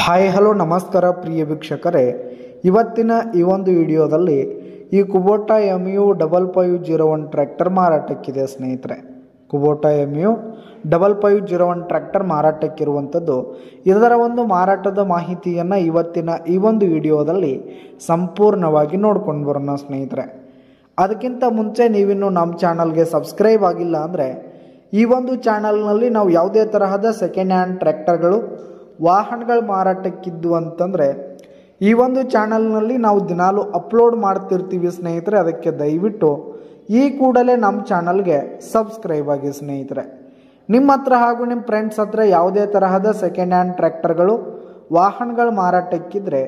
Hi hello ನಮಸ್ಕಾರ ಪ್ರಿಯ ವೀಕ್ಷಕರೇ, ಇವತ್ತಿನ ಈ ಒಂದು ವಿಡಿಯೋದಲ್ಲಿ ಈ ಕುಬೋಟಾ MU5501 ಟ್ರ್ಯಾಕ್ಟರ್ ಮಾರಾಟಕ್ಕಿದೆ ಸ್ನೇಹಿತರೆ. ಕುಬೋಟಾ MU5501 ಟ್ರ್ಯಾಕ್ಟರ್ ಮಾರಾಟಕ್ಕಿರುವಂಥದ್ದು. ಇದರ ಒಂದು ಮಾರಾಟದ ಮಾಹಿತಿಯನ್ನು ಇವತ್ತಿನ ಈ ಒಂದು ವಿಡಿಯೋದಲ್ಲಿ ಸಂಪೂರ್ಣವಾಗಿ ನೋಡ್ಕೊಂಡು ಬರೋಣ ಸ್ನೇಹಿತರೆ. ಅದಕ್ಕಿಂತ ಮುಂಚೆ ನೀವಿನ್ನು ನಮ್ಮ ಚಾನಲ್ಗೆ ಸಬ್ಸ್ಕ್ರೈಬ್ ಆಗಿಲ್ಲ ಅಂದರೆ ಈ ಒಂದು ಚಾನಲ್ನಲ್ಲಿ ನಾವು ಯಾವುದೇ ತರಹದ ಸೆಕೆಂಡ್ ಹ್ಯಾಂಡ್ ಟ್ರ್ಯಾಕ್ಟರ್ಗಳು ವಾಹನಗಳು ಮಾರಾಟಕ್ಕಿದ್ದು ಅಂತಂದರೆ ಈ ಒಂದು ಚಾನಲ್ನಲ್ಲಿ ನಾವು ದಿನಾಲು ಅಪ್ಲೋಡ್ ಮಾಡ್ತಿರ್ತೀವಿ ಸ್ನೇಹಿತರೆ. ಅದಕ್ಕೆ ದಯವಿಟ್ಟು ಈ ಕೂಡಲೇ ನಮ್ಮ ಚಾನಲ್ಗೆ ಸಬ್ಸ್ಕ್ರೈಬ್ ಆಗಿ ಸ್ನೇಹಿತರೆ. ನಿಮ್ಮ ಹತ್ರ ಹಾಗೂ ನಿಮ್ಮ ಫ್ರೆಂಡ್ಸ್ ಹತ್ರ ಯಾವುದೇ ತರಹದ ಸೆಕೆಂಡ್ ಹ್ಯಾಂಡ್ ಟ್ರ್ಯಾಕ್ಟರ್ಗಳು ವಾಹನಗಳು ಮಾರಾಟಕ್ಕಿದ್ರೆ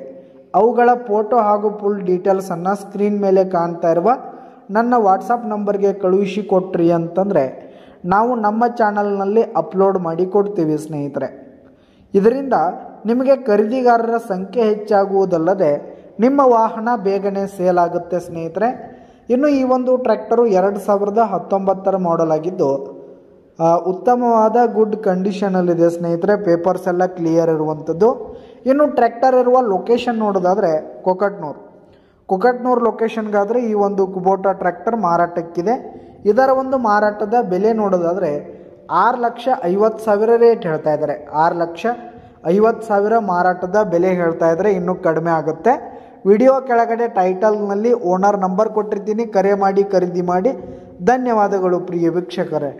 ಅವುಗಳ ಫೋಟೋ ಹಾಗೂ ಫುಲ್ ಡೀಟೇಲ್ಸನ್ನು ಸ್ಕ್ರೀನ್ ಮೇಲೆ ಕಾಣ್ತಾ ಇರುವ ನನ್ನ ವಾಟ್ಸಪ್ ನಂಬರ್ಗೆ ಕಳುಹಿಸಿ ಕೊಟ್ರಿ ಅಂತಂದರೆ ನಾವು ನಮ್ಮ ಚಾನಲ್ನಲ್ಲಿ ಅಪ್ಲೋಡ್ ಮಾಡಿ ಕೊಡ್ತೀವಿ ಸ್ನೇಹಿತರೆ. ಇದರಿಂದ ನಿಮಗೆ ಖರೀದಿಗಾರರ ಸಂಖ್ಯೆ ಹೆಚ್ಚಾಗುವುದಲ್ಲದೆ ನಿಮ್ಮ ವಾಹನ ಬೇಗನೆ ಸೇಲ್ ಆಗುತ್ತೆ ಸ್ನೇಹಿತರೆ. ಇನ್ನು ಈ ಒಂದು ಟ್ರ್ಯಾಕ್ಟರು 2019 ಮಾಡೆಲ್ ಆಗಿದ್ದು ಉತ್ತಮವಾದ ಗುಡ್ ಕಂಡೀಷನಲ್ಲಿದೆ ಸ್ನೇಹಿತರೆ. ಪೇಪರ್ಸ್ ಎಲ್ಲ ಕ್ಲಿಯರ್ ಇರುವಂಥದ್ದು. ಇನ್ನು ಟ್ರ್ಯಾಕ್ಟರ್ ಇರುವ ಲೊಕೇಶನ್ ನೋಡೋದಾದರೆ ಕೊಕಟ್ನೂರು ಲೊಕೇಶನ್ಗಾದರೆ ಈ ಒಂದು ಕುಬೋಟಾ ಟ್ರ್ಯಾಕ್ಟರ್ ಮಾರಾಟಕ್ಕಿದೆ. ಇದರ ಒಂದು ಮಾರಾಟದ ಬೆಲೆ ನೋಡೋದಾದರೆ 6,50,000 ರೇಟ್ ಹೇಳ್ತಾ ಇದ್ದಾರೆ. 6,50,000 ಮಾರಾಟದ ಬೆಲೆ ಹೇಳ್ತಾ ಇದ್ದಾರೆ. ಇನ್ನೂ ಕಡಿಮೆ ಆಗುತ್ತೆ. ವಿಡಿಯೋ ಕೆಳಗಡೆ ಟೈಟಲ್ನಲ್ಲಿ ಓನರ್ ನಂಬರ್ ಕೊಟ್ಟಿರ್ತೀನಿ, ಕರೆ ಮಾಡಿ ಖರೀದಿ ಮಾಡಿ. ಧನ್ಯವಾದಗಳು ಪ್ರಿಯ ವೀಕ್ಷಕರೇ.